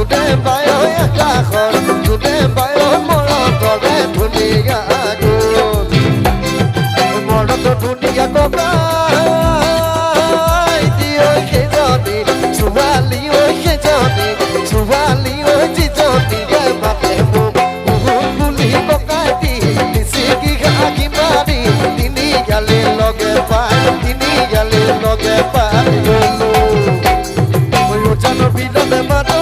জুনে বায় আকাশৰ জুনে বায় মৰতৰে ধুনীয়া গুণ মনত ধুনীয়া ককাই দিয় সেইজনী ছোৱালী সেইজনী ছোৱালী যিজনীয়ে মাতে মোক বুলি ককাই দি নিচিকি আঁকি মাৰি তিনি গালে লগে পাই তিনি গালে লগে পাই গলো ময়ো জানো বিলতে মাতো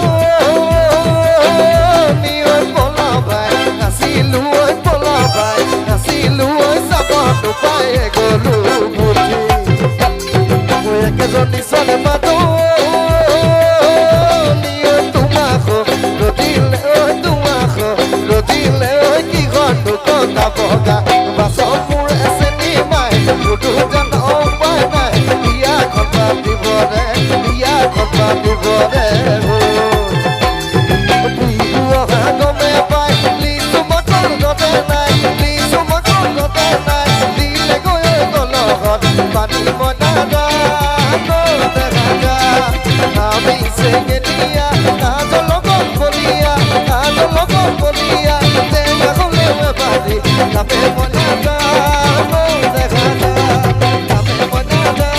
নিয় পলাবাই নাছিলো পলাবাই নাছিলো চাবতো পাই গলো বুদ্ধি মই একেজনী ছোৱালী মাতো বগা বাছৰ মোৰ এচেনি মাই দুটো যেন উপায় নাই বিয়াখন পাতিবৰে বিয়াখন পাতিবৰে বিহু অহা গমে পাই লিচু মটৰ গতে নাই লিচু মটৰ গতে নাই দিলে গৈ গলত পানী মই নাজানো দেখা যা আমি চেঙেলীয়া কাজৰ লগত বলিয়া কাজৰ লগত বলিয়া টেঙা গলেও এবাৰি Kape monada, no dejada. Kape monada,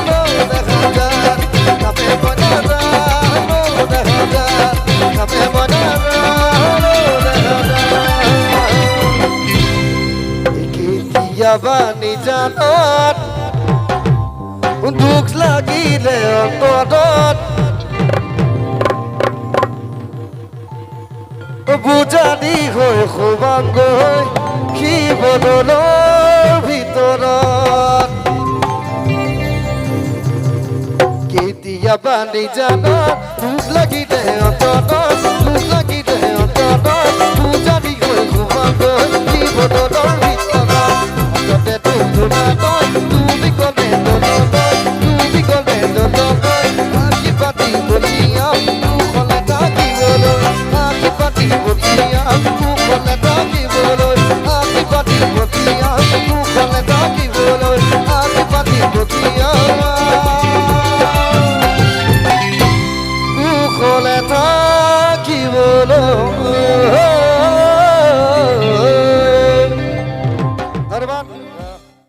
no dejada. Kape monada, no dejada. Kape monada, no dejada. Ikitia bani janot, duk lagi leon kodot. Bujani hoy khubangoi. কি বদলৰ ভিতৰত কেতিয়াবা নিজানত ভোক লাগিলে অন্তত ভোক লাগিলে অন্তত বুজানি গৈ ঘুমাগৈ কি বদলৰ ভিতৰত আগতে ধুমধুমাকৈ তুমি গলে নলগৈ তুমি গলে নলগৈ আঁকি পাতি বলিয়া কুশলে থাকিবলৈ আঁকি পাতি বলিয়া কুশলে